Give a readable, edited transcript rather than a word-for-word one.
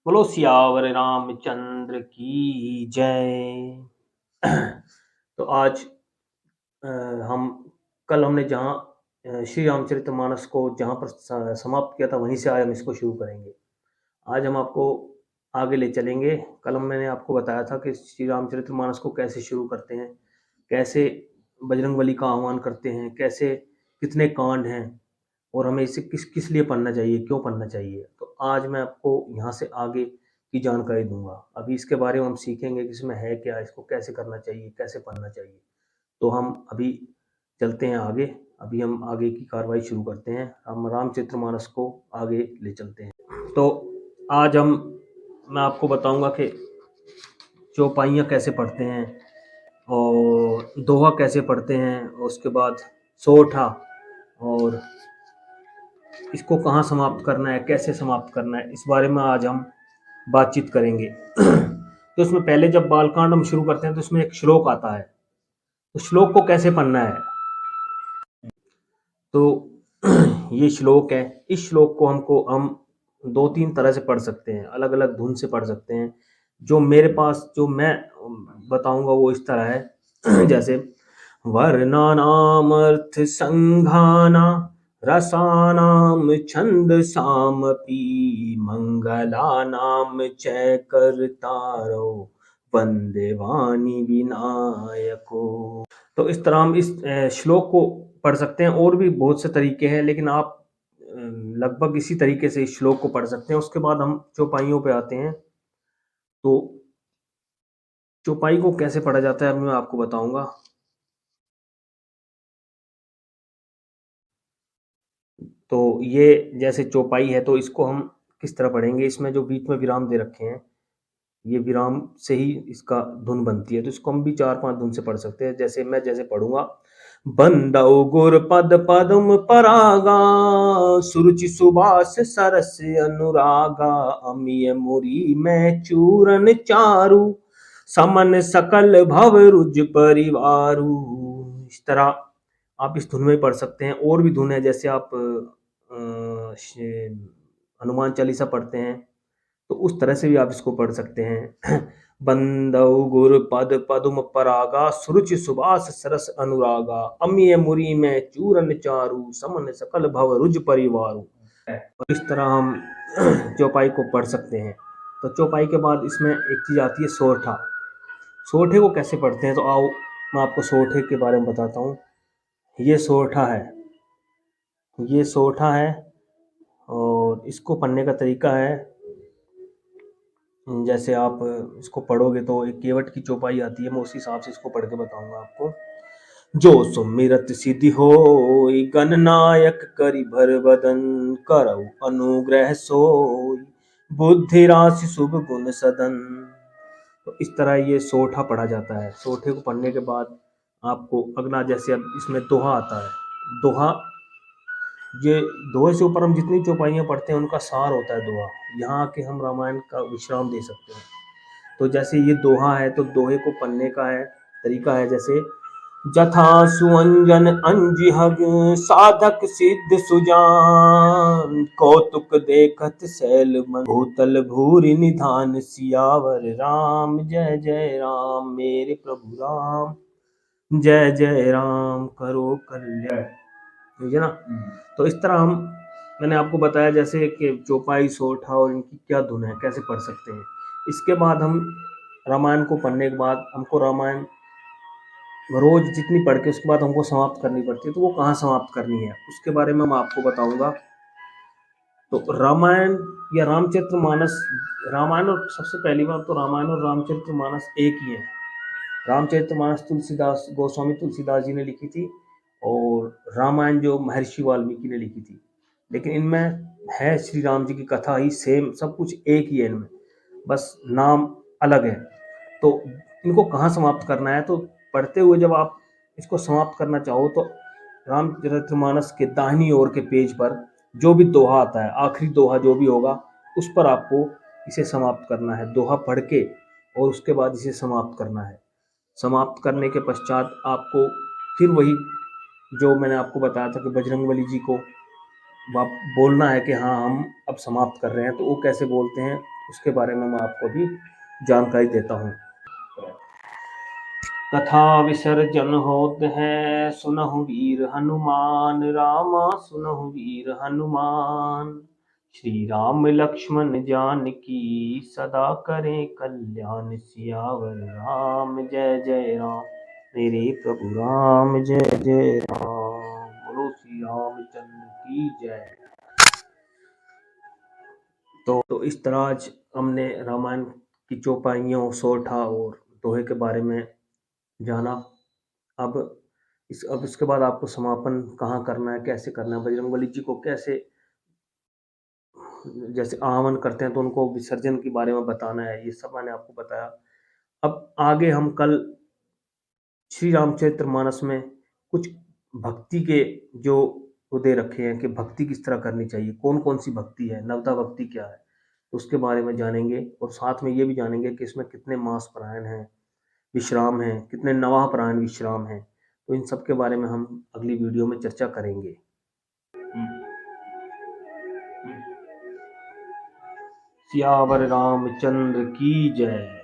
बोलो सियावर रामचंद्र की जय। तो आज अ, हम कल हमने जहाँ श्री रामचरितमानस को जहाँ पर समाप्त किया था वहीं से आज हम इसको शुरू करेंगे। आज हम आपको आगे ले चलेंगे। कल मैंने आपको बताया था कि श्री रामचरितमानस को कैसे शुरू करते हैं, कैसे बजरंगबली का आह्वान करते हैं, कैसे कितने कांड हैं और हमें इसे किस किस लिए पढ़ना चाहिए, क्यों पढ़ना चाहिए। तो आज मैं आपको यहाँ से आगे की जानकारी दूंगा। अभी इसके बारे में हम सीखेंगे कि इसमें है क्या, इसको कैसे करना चाहिए, कैसे पढ़ना चाहिए। तो हम अभी चलते हैं आगे। अभी हम आगे की कार्रवाई शुरू करते हैं। हम रामचरितमानस को आगे ले चलते हैं। तो आज मैं आपको बताऊंगा कि चौपाइयाँ कैसे पढ़ते हैं और दोहा कैसे पढ़ते हैं, और उसके बाद सोठा, और इसको कहाँ समाप्त करना है, कैसे समाप्त करना है, इस बारे में आज हम बातचीत करेंगे। तो इसमें पहले जब बालकांड हम शुरू करते हैं तो इसमें एक श्लोक आता है। तो श्लोक को कैसे पढ़ना है, तो ये श्लोक है। इस श्लोक को हम दो तीन तरह से पढ़ सकते हैं, अलग अलग धुन से पढ़ सकते हैं। जो मेरे पास जो मैं बताऊंगा वो इस तरह है। जैसे वर्णानामर्थ संघाना रसानाम छंद सामपि मंगलानाम च कर्तारो वंदे वाणी विनायको। तो इस तरह हम इस श्लोक को पढ़ सकते हैं। और भी बहुत से तरीके हैं, लेकिन आप लगभग इसी तरीके से इस श्लोक को पढ़ सकते हैं। उसके बाद हम चौपाइयों पे आते हैं। तो चौपाई को कैसे पढ़ा जाता है मैं आपको बताऊंगा। तो ये जैसे चौपाई है तो इसको हम किस तरह पढ़ेंगे। इसमें जो बीच में विराम दे रखे हैं, ये विराम से ही इसका धुन बनती है। तो इसको हम भी चार पांच धुन से पढ़ सकते हैं। जैसे पढ़ूंगा। बंदौ गुर पद पद्म परागा सुरुचि सुबास सरस अनुरागा अमिय मुरी में चूरन चारु समन सकल भव रुज परिवारु। इस तरह आप इस धुन में पढ़ सकते हैं। और भी धुन है, जैसे आप हनुमान चालीसा पढ़ते हैं तो उस तरह से भी आप इसको पढ़ सकते हैं। बंदौ गुर पद पदुम परागा सुरुचि सुबास सरस अनुरागा अमिय मुरी में चूरन चारु समन सकल भव रुज परिवारु। और इस तरह हम चौपाई को पढ़ सकते हैं। तो चौपाई के बाद इसमें एक चीज आती है सोरठा। सोरठे को कैसे पढ़ते हैं, तो आओ मैं आपको सोरठे के बारे में बताता हूँ। ये सोरठा है, ये सोरठा है। और इसको पढ़ने का तरीका है, जैसे आप इसको पढ़ोगे तो एक केवट की चौपाई आती है, मैं उस हिसाब से इसको पढ़ के बताऊंगा आपको। जो सुमिरत सिद्धि हो गणनायक करि भर बदन करऊ अनुग्रह सोई बुद्धि राशि शुभ गुण सदन। तो इस तरह ये सोठा पढ़ा जाता है। सोठे को पढ़ने के बाद आपको अगला, जैसे अब इसमें दोहा आता है। दोहा, ये दोहे से ऊपर हम जितनी चौपाइयाँ पढ़ते हैं उनका सार होता है दोहा। यहाँ के हम रामायण का विश्राम दे सकते हैं। तो जैसे ये दोहा है, तो दोहे को पढ़ने का है तरीका है, जैसे जथा सुअंजन अंजिहग साधक सिद्ध सुजान कौतुक देखत शैल मन भूतल भूरि निधान सियावर राम जय जय राम मेरे प्रभु राम जय जय राम करो कल्याण। ठीक है ना। तो इस तरह मैंने आपको बताया जैसे कि चौपाई सोठा और इनकी क्या धुन है, कैसे पढ़ सकते हैं। इसके बाद हम रामायण को पढ़ने के बाद हमको रामायण रोज जितनी पढ़ के उसके बाद हमको समाप्त करनी पड़ती है। तो वो कहाँ समाप्त करनी है उसके बारे में मैं आपको बताऊंगा। तो रामायण या रामचरितमानस, रामायण और सबसे पहली बात तो रामायण और रामचरितमानस एक ही है। रामचरितमानस तुलसीदास गोस्वामी तुलसीदास जी ने लिखी थी, और रामायण जो महर्षि वाल्मीकि ने लिखी थी। लेकिन इनमें है श्री राम जी की कथा ही सेम, सब कुछ एक ही है इनमें, बस नाम अलग है। तो इनको कहाँ समाप्त करना है, तो पढ़ते हुए जब आप इसको समाप्त करना चाहो तो रामचरितमानस के दाहिनी ओर के पेज पर जो भी दोहा आता है, आखिरी दोहा जो भी होगा, उस पर आपको इसे समाप्त करना है। दोहा पढ़ के और उसके बाद इसे समाप्त करना है। समाप्त करने के पश्चात आपको फिर वही जो मैंने आपको बताया था कि बजरंगबली जी को बोलना है कि हाँ हम अब समाप्त कर रहे हैं, तो वो कैसे बोलते हैं उसके बारे में मैं आपको भी जानकारी देता हूँ। कथा विसर्जन होत है, सुनहु वीर हनुमान, रामा सुनहु वीर हनुमान। श्री राम लक्ष्मण जानकी, सदा करें कल्याण। सियावर राम जय जय राम, मेरे प्रभु राम जय जय राम। बोलो श्री रामचंद्र की जय। तो इस तरह आज हमने रामायण की चौपाइयों, सोरठा और दोहे के बारे में जाना। अब इसके बाद आपको समापन कहाँ करना है, कैसे करना है, बजरंगबली जी को कैसे जैसे आह्वान करते हैं तो उनको विसर्जन के बारे में बताना है, ये सब मैंने आपको बताया। अब आगे हम कल श्री रामचरितमानस में कुछ भक्ति के जो वो दे रखे हैं कि भक्ति किस तरह करनी चाहिए, कौन कौन सी भक्ति है, नवदा भक्ति क्या है, तो उसके बारे में जानेंगे। और साथ में ये भी जानेंगे कि इसमें कितने मास पारायण हैं, विश्राम हैं, कितने नवाह पारायण विश्राम हैं। तो इन सब के बारे में हम अगली वीडियो में चर्चा करेंगे। सियावर रामचंद्र की जय।